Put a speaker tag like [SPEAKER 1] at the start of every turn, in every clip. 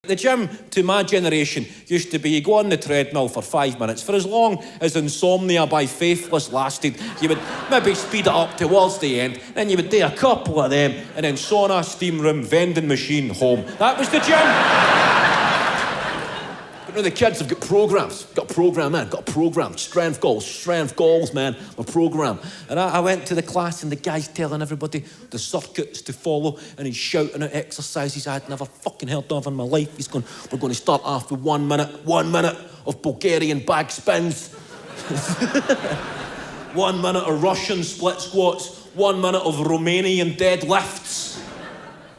[SPEAKER 1] The gym, to my generation, used to be you go on the treadmill for 5 minutes. For as long as Insomnia by Faithless lasted, you would maybe speed it up towards the end, then you would do a couple of them, and then sauna, steam room, vending machine, home. That was the gym. But now the kids have got programs. Got a program, man. Got a program. Strength goals, man. My program. And I went to the class and the guy's telling everybody the circuits to follow and he's shouting out exercises I'd never fucking heard of in my life. He's going, we're going to start off with 1 minute of Bulgarian bag spins. 1 minute of Russian split squats. 1 minute of Romanian deadlifts.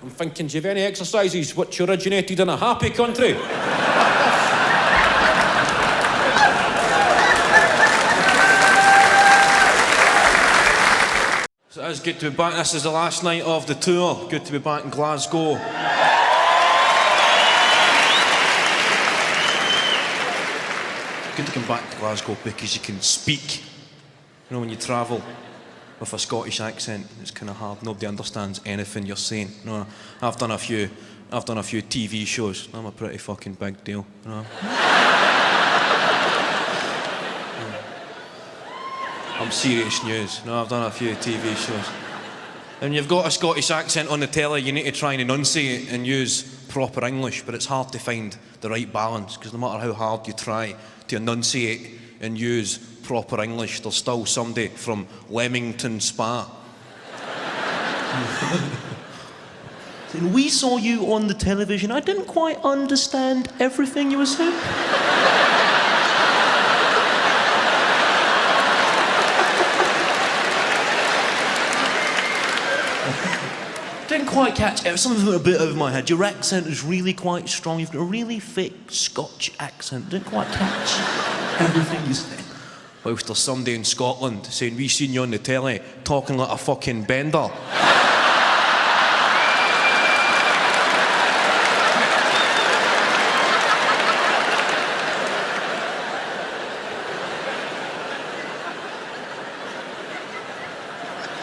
[SPEAKER 1] I'm thinking, do you have any exercises which originated in a happy country? So it's good to be back. This is the last night of the tour. Good to be back in Glasgow. Good to come back to Glasgow because you can speak. You know, when you travel with a Scottish accent, it's kind of hard. Nobody understands anything you're saying. No, I've done a few TV shows. I'm a pretty fucking big deal. You know? I'm serious news. No, I've done a few TV shows. And you've got a Scottish accent on the telly, you need to try and enunciate and use proper English, but it's hard to find the right balance, because no matter how hard you try to enunciate and use proper English, there's still somebody from Leamington Spa.
[SPEAKER 2] We saw you on the television. I didn't quite understand everything you were saying. Didn't quite catch it. Something a bit over my head. Your accent is really quite strong. You've got a really thick Scotch accent. Didn't quite catch everything you said.
[SPEAKER 1] Whilst there's somebody in Scotland saying, we seen you on the telly talking like a fucking bender.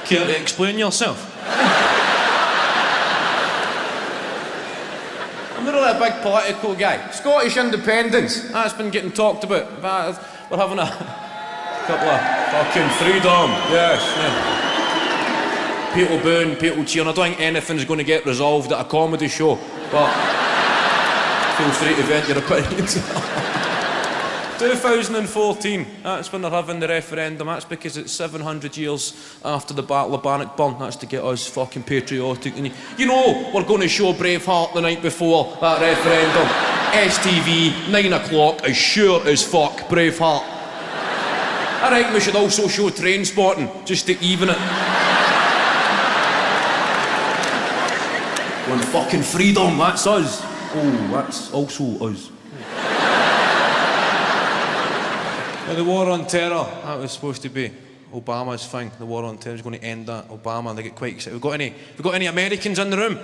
[SPEAKER 1] Care to explain yourself? I'm not really a big political guy. Scottish independence, that's been getting talked about. We're having a couple of fucking freedom, yes. People booing, people cheering. I don't think anything's going to get resolved at a comedy show, but feel free to vent your opinions. 2014, that's when they're having the referendum. That's because it's 700 years after the Battle of Bannockburn. That's to get us fucking patriotic. And you know we're going to show Braveheart the night before that referendum. STV, 9 o'clock, as sure as fuck, Braveheart. I reckon we should also show Trainspotting, just to even it. One fucking freedom, that's us. Oh, that's also us. The war on terror, that was supposed to be Obama's thing. The war on terror is going to end that. Obama, they get quite excited. We got any Americans in the room?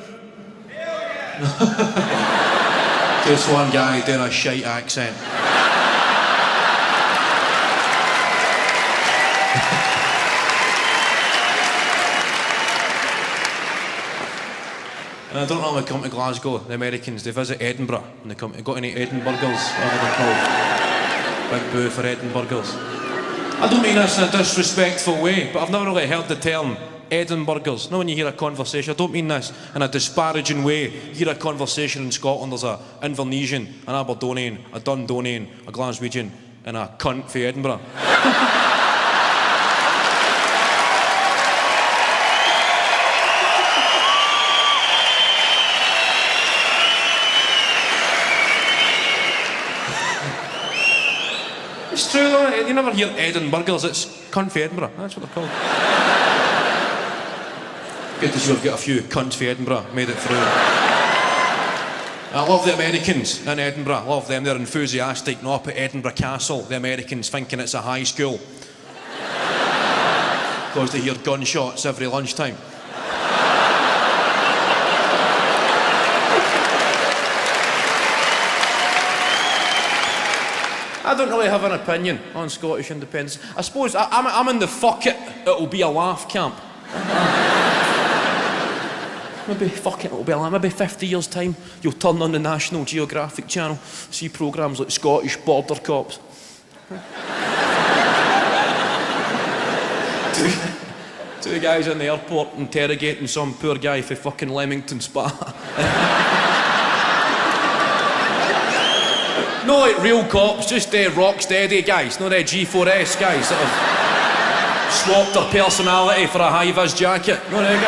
[SPEAKER 1] Just one guy doing a shite accent. And I don't normally come to Glasgow. The Americans, they visit Edinburgh and they come. Got any Edinburghers? Whatever they're called. Big boo for Edinburghers. I don't mean this in a disrespectful way, but I've never really heard the term Edinburghers. Now when you hear a conversation, I don't mean this in a disparaging way. You hear a conversation in Scotland, there's an Invernessian, an Aberdonian, a Dundonian, a Glaswegian, and a cunt for Edinburgh. It's true though, you never hear Edinburghers, it's cunt for Edinburgh, that's what they're called. Good to see we've got a few cunts for Edinburgh, made it through. I love the Americans in Edinburgh, I love them, they're enthusiastic, not up at Edinburgh Castle, the Americans thinking it's a high school. Because they hear gunshots every lunchtime. I don't really have an opinion on Scottish independence. I suppose I'm in the fuck it, it'll be a laugh camp.
[SPEAKER 2] maybe, fuck it, it'll be like maybe 50 years' time, you'll turn on the National Geographic channel, see programmes like Scottish Border Cops. Two guys in the airport interrogating some poor guy for fucking Leamington Spa. No, like real cops, just rock steady guys, not G4S guys that have swapped their personality for a high-vis jacket. No, there you go.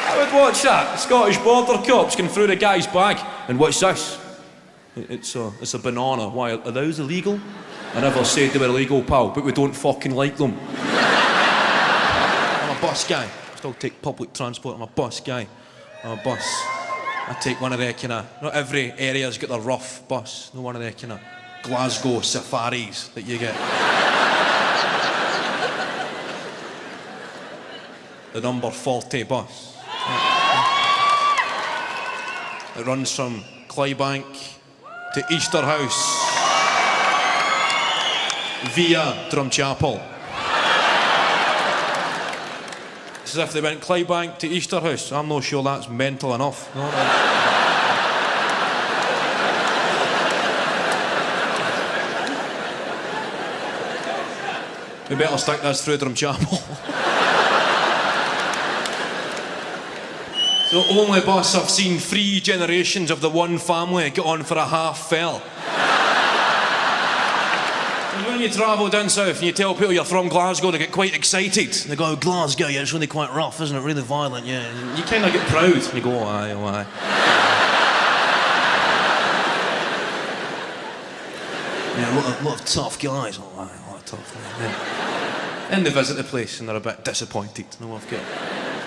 [SPEAKER 2] I would watch that. Scottish Border Cops going through the guy's bag. And what's this? It's a banana. Why, are those illegal? I never said they were illegal, pal, but we don't fucking like them. I'm a bus guy. I still take public transport. I'm a bus guy. I'm a bus. I take one of their kind of... Not every area's got the rough bus. No, one of their kind of Glasgow safaris that you get. The number 40 bus. It runs from Clydebank to Easterhouse via Drumchapel. It's as if they went Clydebank to Easterhouse. I'm not sure that's mental enough. No. We better stick this through Drumchapel. The only bus I've seen 3 generations of the one family get on for a half fell. And when you travel down south and you tell people you're from Glasgow, they get quite excited. They go, Glasgow, yeah, it's really quite rough, isn't it? Really violent, yeah. And you kind of get proud. And you go, oh, aye, oh, aye. Yeah, a lot of tough guys. Oh, aye, a lot of tough guys. Yeah. Then they visit the place and they're a bit disappointed. No,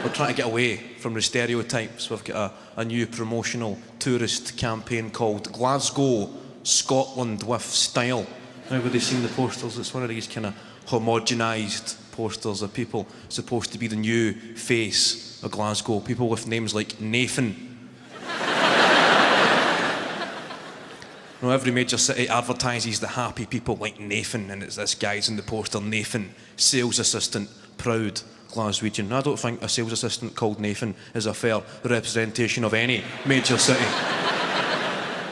[SPEAKER 2] we're trying to get away from the stereotypes. We've got a new promotional tourist campaign called Glasgow, Scotland with Style. Everybody seen the posters? It's one of these kind of homogenised posters of people supposed to be the new face of Glasgow. People with names like Nathan. Every major city advertises the happy people like Nathan, and it's this guy's in the poster, Nathan, sales assistant, proud Glaswegian. I don't think a sales assistant called Nathan is a fair representation of any major city.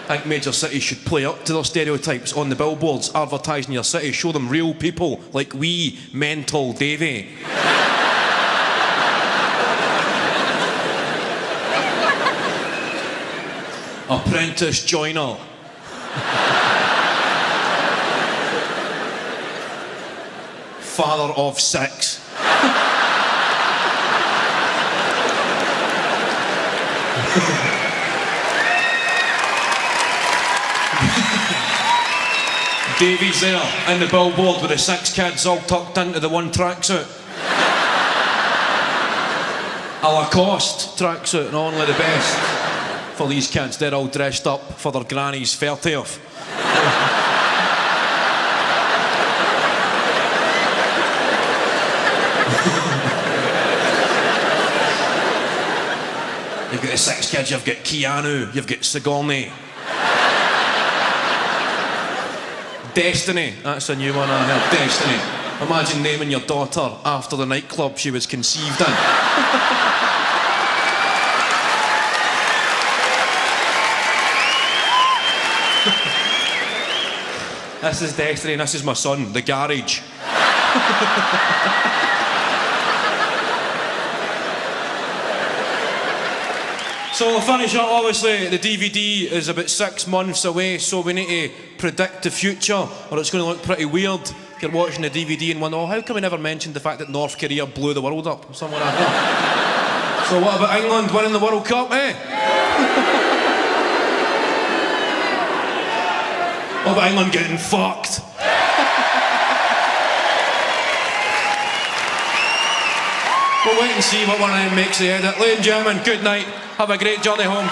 [SPEAKER 2] I think major cities should play up to their stereotypes on the billboards, advertising your city, show them real people like wee mental Davy. Apprentice joiner. Father of 6. Davy's there in the billboard with the 6 kids all tucked into the one tracksuit. A Lacoste tracksuit, and only the best for these kids. They're all dressed up for their granny's 30th. You've got the 6 kids, you've got Keanu, you've got Sigourney. Destiny, that's a new one I heard. Destiny. Imagine naming your daughter after the nightclub she was conceived in. This is Destiny, and this is my son, the garage. So we'll finish up, obviously, the DVD is about 6 months away, so we need to predict the future, or it's going to look pretty weird if you're watching the DVD and wondering, oh, how come we never mentioned the fact that North Korea blew the world up? Somewhere like that. So what about England winning the World Cup, eh? What about England getting fucked? We'll wait and see what one of them makes the edit. Ladies and gentlemen, good night. Have a great journey home.